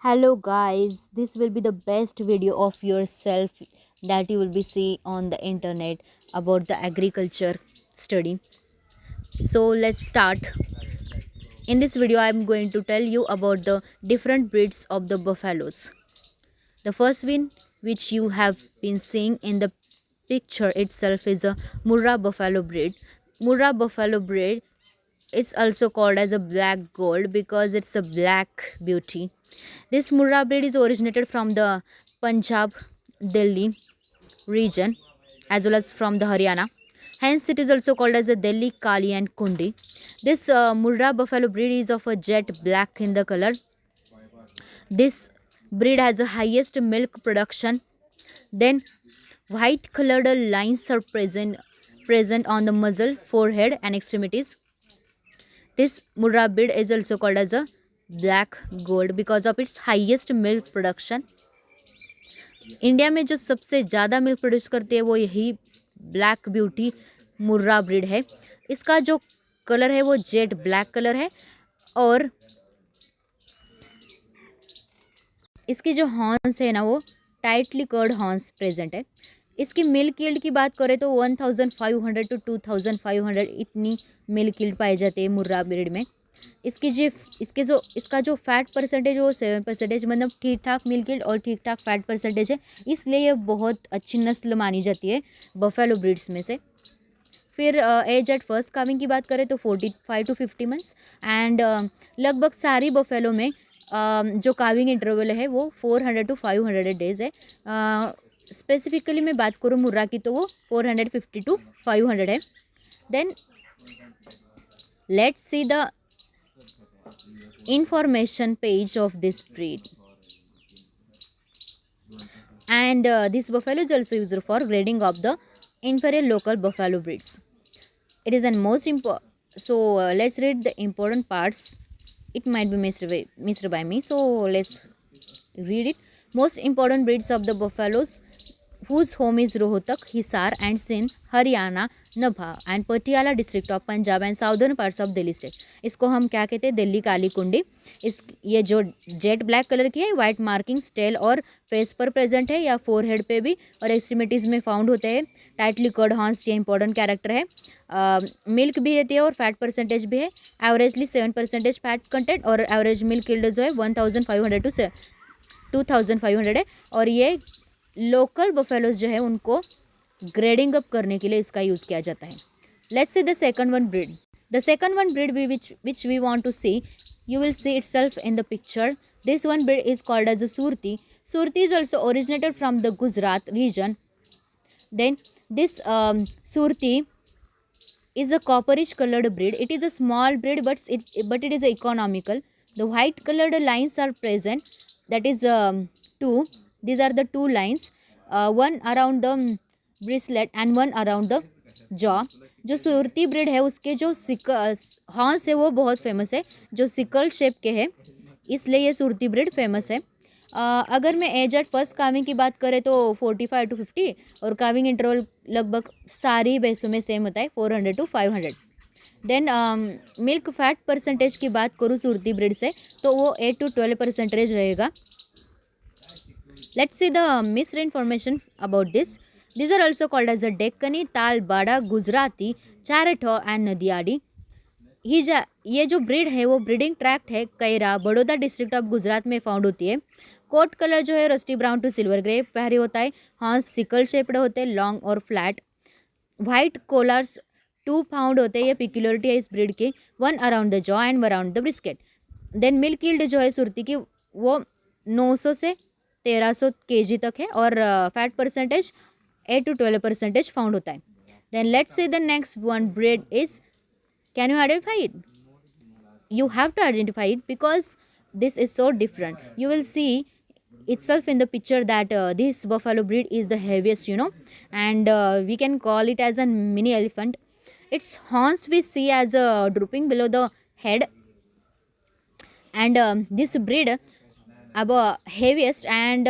Hello guys, this will be the best video of yourself that you will be see on the internet about the agriculture study. So let's start. In this video I am going to tell you about the different breeds of the buffaloes. The first one which you have been seeing in the picture itself is a Murrah buffalo breed. Murrah buffalo breed is also called as a black gold because it's a black beauty. This Murrah breed is originated from the Punjab, Delhi region as well as from the Haryana. Hence, it is also called as a Delhi Kali and Kundi. This Murrah buffalo breed is of a jet black in the color. This breed has the highest milk production. Then, white colored lines are present on the muzzle, forehead, and extremities. This Murrah breed is also called as a black gold because of its highest milk production. India में जो सबसे ज़्यादा milk produce करती है वो यही black beauty मुर्रा breed है. इसका जो कलर है वो जेट ब्लैक कलर है और इसकी जो हॉर्न्स है ना वो टाइटली कर्ड हॉर्न्स प्रेजेंट है. इसकी मिल्क यील्ड की बात करें तो 1500 टू 2500 इतनी मिल्क यील्ड पाई जाती है मुर्रा ब्रीड में. इसका जो फैट परसेंटेज वो 7%, मतलब ठीक ठाक मिल्क यील्ड और ठीक ठाक फैट परसेंटेज है, इसलिए ये बहुत अच्छी नस्ल मानी जाती है बफेलो ब्रीड्स में से. फिर एज एट फर्स्ट काविंग की बात करें तो 45 टू 50 मंथ्स एंड लगभग सारी बफेलो में जो काविंग इंटरवल है वो 400 टू 500 डेज है. स्पेसिफिकली मैं बात करूँ मुर्रा की तो वो 450 टू 500 है. Then let's see the information page of this breed, and this buffalo is also used for grading of the inferior local buffalo breeds. It is an most important, so let's read the important parts. It might be missed by me, so let's read it. Most important breeds of the buffaloes whose home is Rohtak, Hisar and Sindh, Haryana, Nabha and Patiala district of Punjab and southern parts of Delhi state. इसको हम क्या कहते हैं, दिल्ली काली कुंडी. ये जो jet black colour की है, वाइट मार्किंग्स टेल और फेस पर प्रेजेंट है या फोरहेड पे भी और एक्सट्रीमिटीज़ में फाउंड होते हैं. टाइटली कर्ड हॉर्न्स ये इंपॉर्टेंट कैरेक्टर है. मिल्क भी रहती है और फैट परसेंटेज भी है. एवरेजली 7% फैट कंटेंट और एवरेज मिल्क यील्ड जो है 1500 टू 2500 है. और ये लोकल बफेलोज जो है उनको ग्रेडिंग अप करने के लिए इसका यूज़ किया जाता है. Let's see the second one breed. The second one breed which we want to see, you will see itself in the picture. This one breed is called as a Surti. Surti is also originated from the Gujarat region. Then this Surti is a copperish colored breed. It is a small breed but it is economical. The white colored lines are present, that is two. These are the two lines, one around the brisket and one around the jaw. जो Surti breed है उसके जो horns है वो बहुत famous है, जो sickle shape के है, इसलिए ये सुरती ब्रीड फेमस है. अगर मैं एज एट फर्स्ट काविंग की बात करें तो 45 टू 50 और काविंग इंटरवल लगभग सारी भैंसों में सेम होता है 400 to 500. Then milk fat percentage की बात करूँ सुरती ब्रीड से तो वो 8 टू 12% रहेगा. Let's see the missed information about this. These are also called as a Deccani, Tal, Bada, Gujarati, Chareto and Nadiadi. ये जो ब्रीड है वो ब्रीडिंग ट्रैक्ट है कैरा, बड़ौदा डिस्ट्रिक्ट ऑफ गुजरात में फाउंड होती है. कोट कलर जो है rusty brown to silver grey पहरे होता है. हॉर्न्स सिकल शेप्ड होते हैं, लॉन्ग और फ्लैट. वाइट कोलर्स 2 फाउंड होते हैं, ये पिक्युलरिटी है इस ब्रीड की. One around the jaw and around the brisket. Then milk yield जो है सुरती की वो 900 से 1300 kg तक है और फैट परसेंटेज 8 to 12% फाउंड होता है. Then let's see the next one breed is, can you identify it? You have to identify it because this is so different. You will see itself in the picture that this buffalo breed is the heaviest, and we can call it as a mini elephant. Its horns we see as drooping below the head, and this breed above heaviest and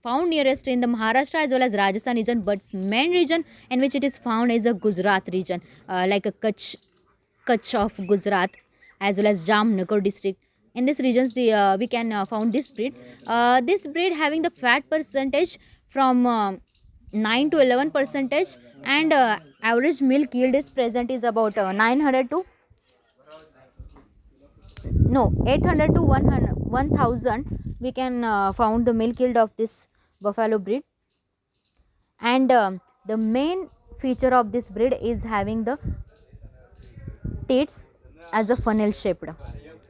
found nearest in the Maharashtra as well as Rajasthan region, but main region in which it is found is the Gujarat region, like a Kutch of Gujarat as well as Jamnagar district In this regions we can found this breed. This breed having the fat percentage from 9 to 11 percentage, and average milk yield is present is about 900 to no 800 to 100 1000 we can found the milk yield of this buffalo breed. And the main feature of this breed is having the teats as a funnel shaped.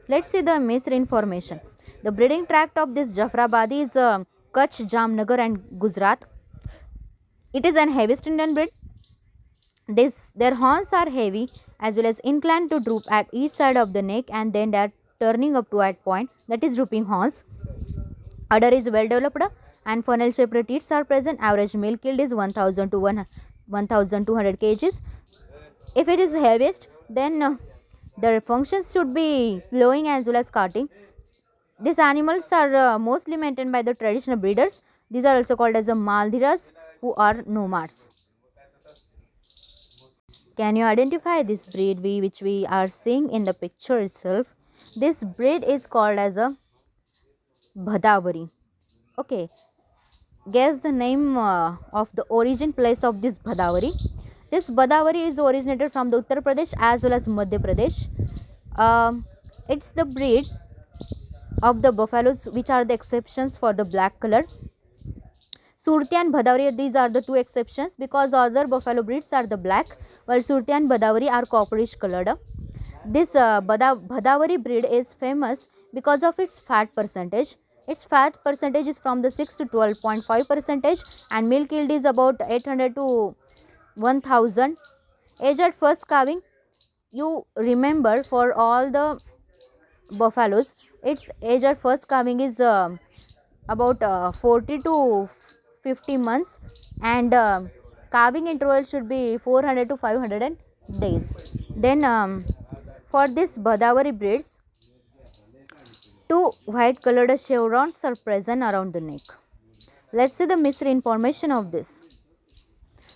Let's see the missed information. The breeding tract of this Jafrabadi is Kutch, Jamnagar and Gujarat. It is an heaviest Indian breed. Their horns are heavy as well as inclined to droop at each side of the neck, and then they are turning up to at point, that is drooping horns. Udder is well developed and funnel shaped teats are present. Average milk yield is 1000 to 1200 kgs. If it is heaviest, then their functions should be lowing as well as carting. These animals are mostly maintained by the traditional breeders. These are also called as the Maldhiras, who are nomads. Can you identify this breed which we are seeing in the picture itself? This breed is called as a Bhadavari. Okay, guess the name of the origin place of this Bhadavari. This Bhadavari is originated from the Uttar Pradesh as well as Madhya Pradesh. It's the breed of the buffaloes which are the exceptions for the black color. Surti and Bhadavari, these are the two exceptions, because other buffalo breeds are the black, while Surti and Bhadavari are copperish colored. This Bhadavari breed is famous because of its fat percentage. Its fat percentage is from the 6 to 12.5 percentage, and milk yield is about 800 to 1000. Age at first calving, you remember for all the buffaloes, its age at first calving is about 40 to 50 months, and calving interval should be 400 to 500 days. Then for this Bhadavari breeds, two white colored chevrons are present around the neck. Let's see the missed information of this.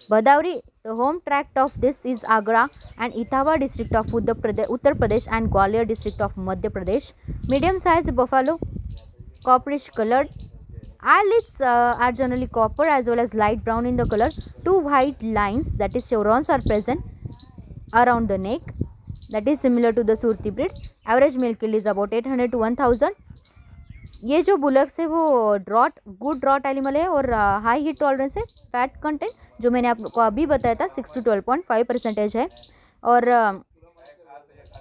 Bhadavari, the home tract of this is Agra and Etawah district of Uttar Pradesh and Gwalior district of Madhya Pradesh. Medium sized buffalo, copperish colored. Eyelids are generally copper as well as light brown in the color. Two white lines, that is chevrons, are present around the neck, that is similar to the Surti breed. Average milk yield is about 800 to 1000. ये जो bullocks है वो good drought animal है और high heat tolerance है. Fat content जो मैंने आपको अभी बताया था 6 to 12.5 परसेंटेज है, और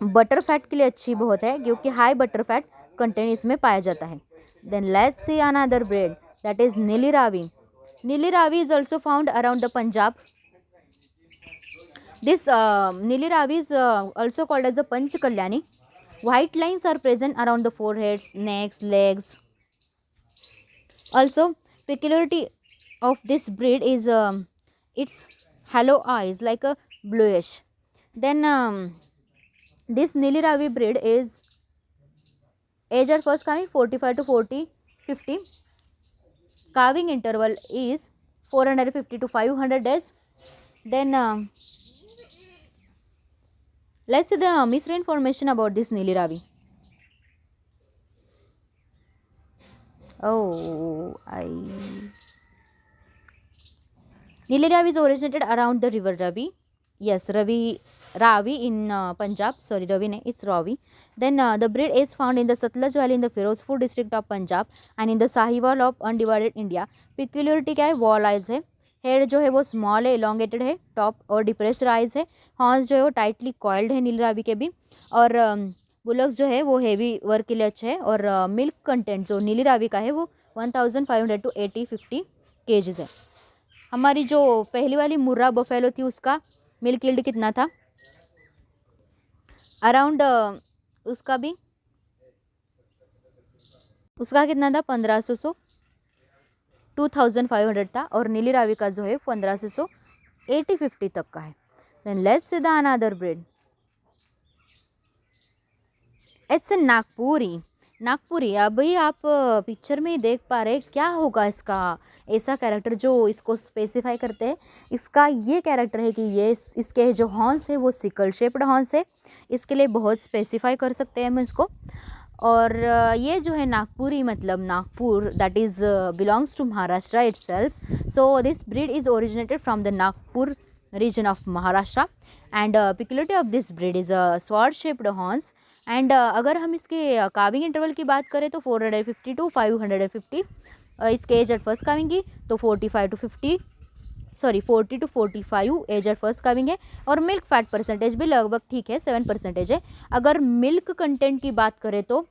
बटर फैट के लिए अच्छी बहुत है क्योंकि हाई बटर फैट कंटेंट इसमें पाया जाता है. Then let's see another breed, that is Nili Ravi. Nili Ravi is also found around the Punjab. This Nili Ravi is also called as a Panch Kalyani. White lines are present around the foreheads, necks, legs. Also, peculiarity of this breed is its hollow eyes, like a bluish. Then this Nili Ravi breed is age at first calving 45 to 50. Calving interval is 450 to 500 days. Then let's see the missed information about this Nili Ravi. Nili Ravi is originated around the river Ravi. Yes, Ravi in Punjab. Sorry, Ravi ne, it's Ravi. Then the breed is found in the Satluj Valley in the Firozpur district of Punjab and in the Sahiwal of undivided India. Peculiarity क्या है? Wall eyes है. Head जो है वो small है, elongated है, top और depressed eyes है. हॉर्न्स जो है वो टाइटली कॉइल्ड है नीली रावी के भी, और बुलक्स जो है वो हेवी वर्क के लिए अच्छा है, और मिल्क कंटेंट जो नीली रावी का है वो 1500 टू 80-50 केजीज है. हमारी जो पहली वाली मुर्रा बफेलो थी उसका मिल्क यील्ड कितना था? अराउंड उसका कितना था? 1500 2500 था, और नीली रावी का जो है 1500 80-50 तक का है. Then let's see the another breed. It's Nagpuri. अभी आप पिक्चर में ही देख पा रहे क्या होगा इसका ऐसा कैरेक्टर जो इसको स्पेसिफाई करते हैं. इसका ये कैरेक्टर है कि ये इसके जो हॉर्न्स है वो सिकल शेप्ड हॉर्न्स है. इसके लिए बहुत स्पेसिफाई कर सकते हैं हम इसको. और ये जो है नागपुरी, मतलब Nagpur, that is belongs to Maharashtra itself. So this breed is originated from the Nagpur region of Maharashtra, and peculiarity of this breed is sword shaped horns. and अगर हम इसके काविंग इंटरवल की बात करें तो 450 to 550 इसके एज एट फर्स्ट काविंग की, तो 40 to 45 age at first calving है. और मिल्क फैट परसेंटेज भी लगभग ठीक है, 7% है. अगर मिल्क कंटेंट की बात करें तो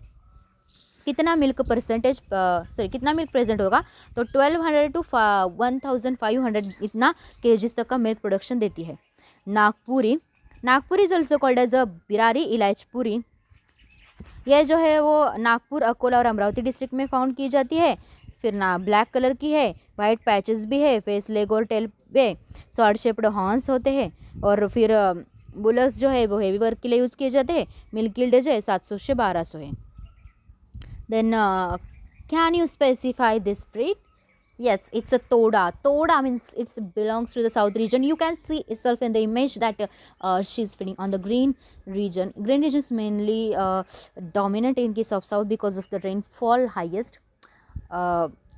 कितना मिल्क परसेंटेज, कितना मिल्क प्रेजेंट होगा, तो 1200 to 1500 इतना केजीज तक का मिल्क प्रोडक्शन देती है. Nagpuri is also called as a Berari Ellichpuri. यह जो है वो नागपुर, अकोला और अमरावती डिस्ट्रिक्ट में फाउंड की जाती है. फिर ना ब्लैक कलर की है, वाइट पैचेस भी है, फेस, लेग और टेल पे स्वॉर्ड शेप्ड हॉर्न्स होते हैं. और फिर बुलस जो है वो हेवी वर्क के लिए यूज़ किए जाते हैं. मिल्क यील्ड जो है 700 से 1200 है. Then can you specify this breed? Yes, it's a Toda. Toda means it belongs to the south region. You can see itself in the image that she's feeding on the green region. Green region is mainly dominant in case of south because of the rainfall highest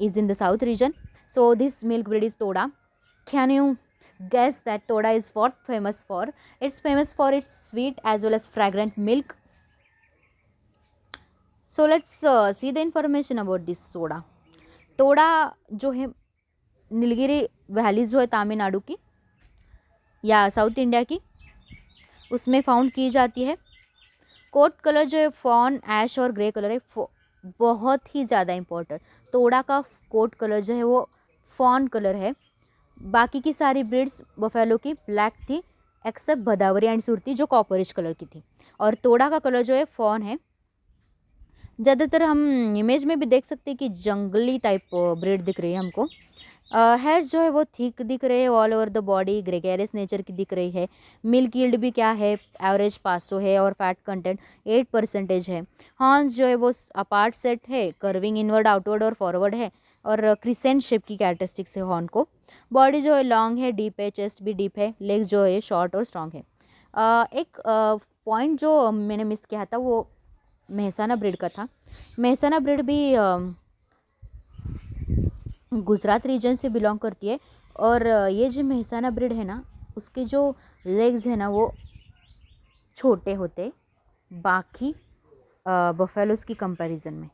is in the south region. So this milk breed is Toda. Can you guess that Toda is what famous for? It's famous for its sweet as well as fragrant milk. So let's see the information about this तोड़ा. तोड़ा जो है Nilgiri valley जो है तमिलनाडु की या south India की, उसमें फाउंड की जाती है. कोट कलर जो है फॉन, ऐश और ग्रे कलर है. बहुत ही ज़्यादा इम्पोर्टेंट, तोड़ा का कोट कलर जो है वो फॉन कलर है. बाकी की सारी ब्रीड्स बफेलो की ब्लैक थी एक्सेप्ट भदावरी एंड सुरती जो कॉपरिश कलर की थी. और तोड़ा का कलर जो है फॉन है. ज़्यादातर हम इमेज में भी देख सकते हैं कि जंगली टाइप ब्रीड दिख रही है हमको. हेयर्स जो है वो थिक दिख रहे हैं, all over the body gregarious nature की दिख रही है. मिल्क यील्ड भी क्या है, एवरेज 500 है और फैट कंटेंट 8% है. हॉर्न्स जो है वो अपार्ट सेट है, कर्विंग इनवर्ड, आउटवर्ड और फॉरवर्ड है और क्रिसेंट शेप की कैरेक्टरिस्टिक्स है हॉर्न को. बॉडी जो है लॉन्ग है, डीप है, चेस्ट भी डीप है, लेग जो है शॉर्ट और स्ट्रॉन्ग है. एक पॉइंट जो मैंने मिस किया था वो मेहसाना ब्रीड का था. मेहसाना ब्रीड भी गुजरात रीजन से बिलोंग करती है. और ये जो मेहसाना ब्रीड है ना, उसके जो लेग्स है ना वो छोटे होते बाकी बफेलोस की कंपैरिजन में.